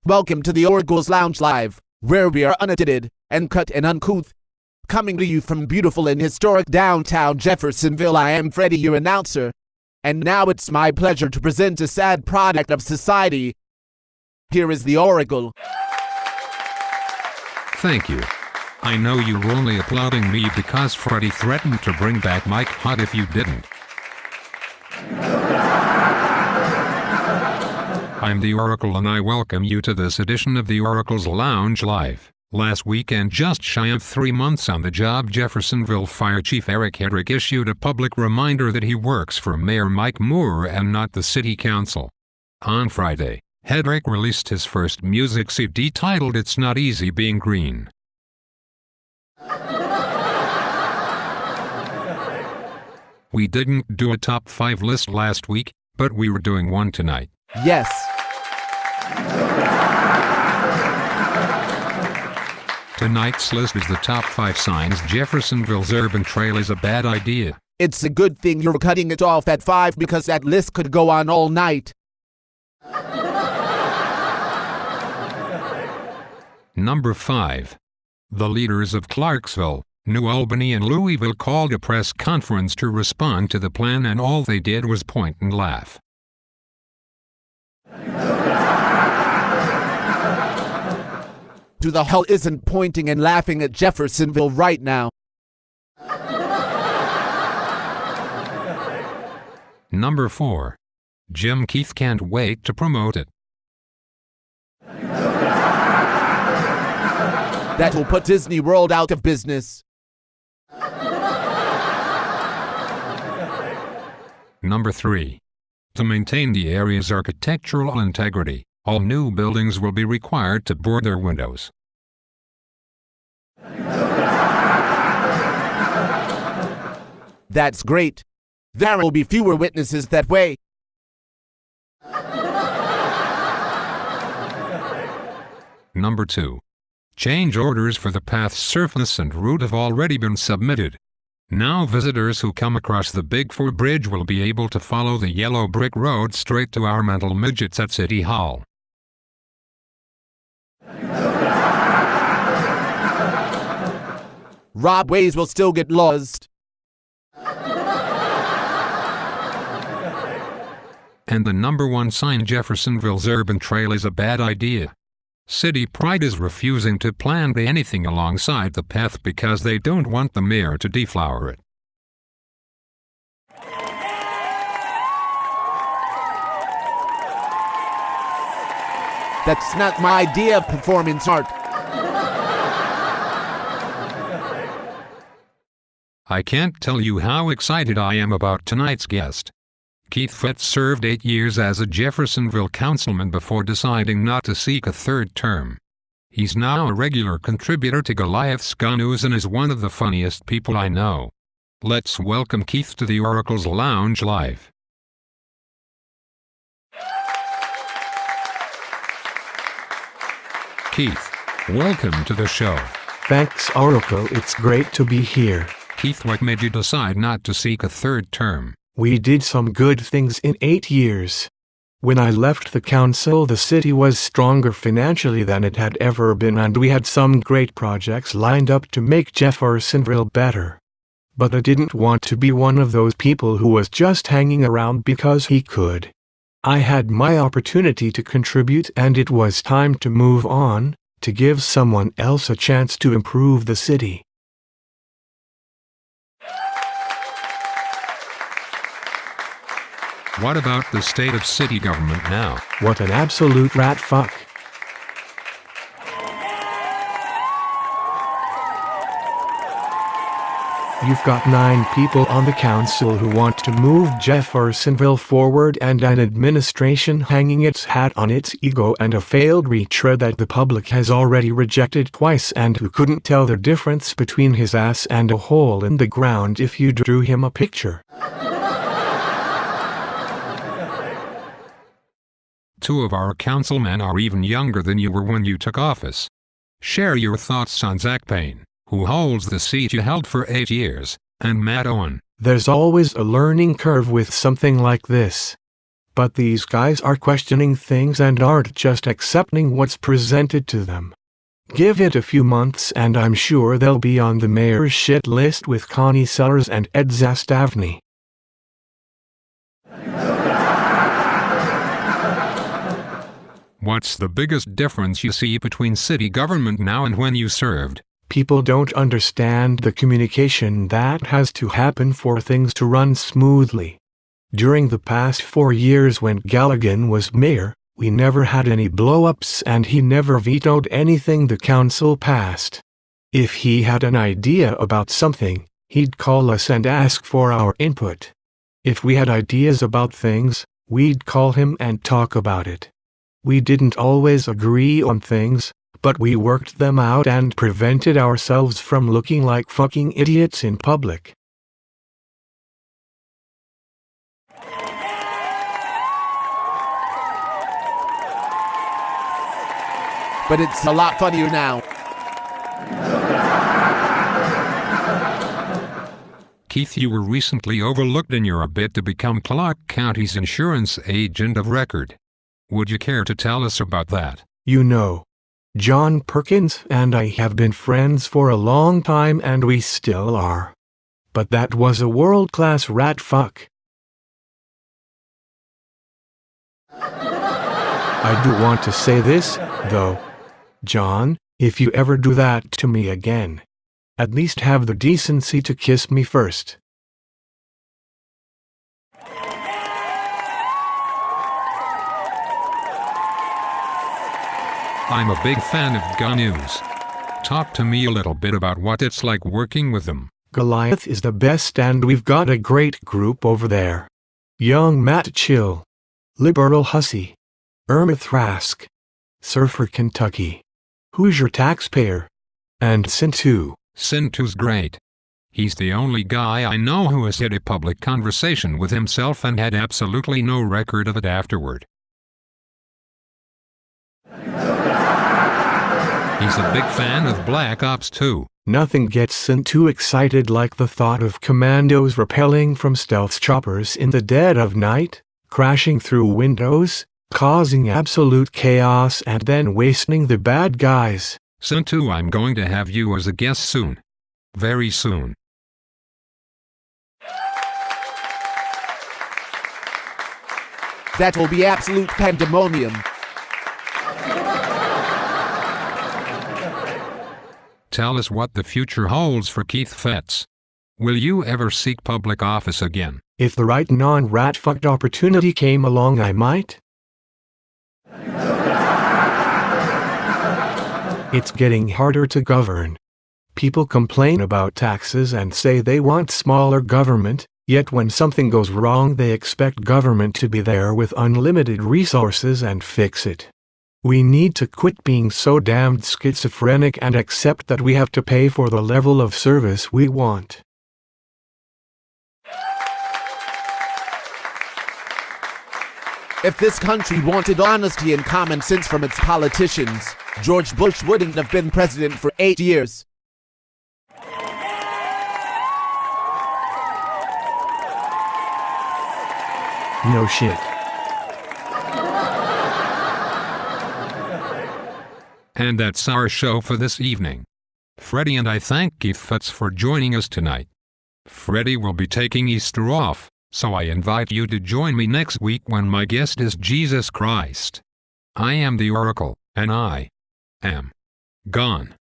Welcome to the Oracle's Lounge Live, where we are unedited, uncut and uncouth. Coming to you from beautiful and historic downtown Jeffersonville, I am Freddy, your announcer. And now it's my pleasure to present a sad product of society. Here is the Oracle. Thank you. I know you were only applauding me because Freddy threatened to bring back Mike Hot if you didn't. I'm the Oracle and I welcome you to this edition of the Oracle's Lounge Live. Last weekend, just shy of 3 months on the job, Jeffersonville Fire Chief Eric Hedrick issued a public reminder that he works for Mayor Mike Moore and not the City Council. On Friday, Hedrick released his first music CD titled It's Not Easy Being Green. We didn't do a top 5 list last week, but we were doing one tonight. Yes. Tonight's list is the top 5 signs Jeffersonville's urban trail is a bad idea. It's a good thing you're cutting it off at 5 because that list could go on all night. Number 5. The leaders of Clarksville, New Albany and Louisville called a press conference to respond to the plan, and all they did was point and laugh. Who the hell isn't pointing and laughing at Jeffersonville right now? Number 4. Jim Keith can't wait to promote it. That will put Disney World out of business. Number 3. To maintain the area's architectural integrity, all new buildings will be required to board their windows. That's great. There will be fewer witnesses that way. Number 2. Change orders for the path's surface and route have already been submitted. Now visitors who come across the Big 4 Bridge will be able to follow the yellow brick road straight to our mental midgets at City Hall. Rob Ways will still get lost. And the number 1 sign Jeffersonville's urban trail is a bad idea. City Pride is refusing to plant anything alongside the path because they don't want the mayor to deflower it. That's not my idea of performance art. I can't tell you how excited I am about tonight's guest. Keith Fetz served 8 years as a Jeffersonville councilman before deciding not to seek a 3rd term. He's now a regular contributor to Goliath's News and is one of the funniest people I know. Let's welcome Keith to the Oracle's Lounge Live. Keith, welcome to the show. Thanks, Oracle. It's great to be here. Keith, what made you decide not to seek a 3rd term? We did some good things in 8 years. When I left the council, the city was stronger financially than it had ever been, and we had some great projects lined up to make Jeffersonville better. But I didn't want to be one of those people who was just hanging around because he could. I had my opportunity to contribute, and it was time to move on, to give someone else a chance to improve the city. What about the state of city government now? What an absolute rat fuck. You've got 9 people on the council who want to move Jeffersonville forward, and an administration hanging its hat on its ego, and a failed retread that the public has already rejected twice, and who couldn't tell the difference between his ass and a hole in the ground if you drew him a picture. 2 of our councilmen are even younger than you were when you took office. Share your thoughts on Zach Payne, who holds the seat you held for 8 years, and Matt Owen. There's always a learning curve with something like this. But these guys are questioning things and aren't just accepting what's presented to them. Give it a few months and I'm sure they'll be on the mayor's shit list with Connie Sellers and Ed Zastavny. What's the biggest difference you see between city government now and when you served? People don't understand the communication that has to happen for things to run smoothly. During the past 4 years when Galligan was mayor, we never had any blow-ups and he never vetoed anything the council passed. If he had an idea about something, he'd call us and ask for our input. If we had ideas about things, we'd call him and talk about it. We didn't always agree on things, but we worked them out and prevented ourselves from looking like fucking idiots in public. But it's a lot funnier now. Keith, you were recently overlooked in your bid to become Clark County's insurance agent of record. Would you care to tell us about that? You know, John Perkins and I have been friends for a long time and we still are. But that was a world-class rat fuck. I do want to say this, though. John, if you ever do that to me again, at least have the decency to kiss me first. I'm a big fan of gun news. Talk to me a little bit about what it's like working with them. Goliath is the best and we've got a great group over there. Young Matt Chill, Liberal Hussey, Irma Thrask, Surfer Kentucky, Hoosier Taxpayer, and Sintu. Sintu's great. He's the only guy I know who has had a public conversation with himself and had absolutely no record of it afterward. He's a big fan of Black Ops too. Nothing gets Sintu excited like the thought of commandos rappelling from stealth choppers in the dead of night, crashing through windows, causing absolute chaos and then wasting the bad guys. Sintu, I'm going to have you as a guest soon. Very soon. That will be absolute pandemonium. Tell us what the future holds for Keith Fetz. Will you ever seek public office again? If the right non-rat-fucked opportunity came along, I might. It's getting harder to govern. People complain about taxes and say they want smaller government, yet when something goes wrong they expect government to be there with unlimited resources and fix it. We need to quit being so damned schizophrenic and accept that we have to pay for the level of service we want. If this country wanted honesty and common sense from its politicians, George Bush wouldn't have been president for 8 years. No shit. And that's our show for this evening. Freddy and I thank Keith Fetz for joining us tonight. Freddy will be taking Easter off, so I invite you to join me next week when my guest is Jesus Christ. I am the Oracle, and I am gone.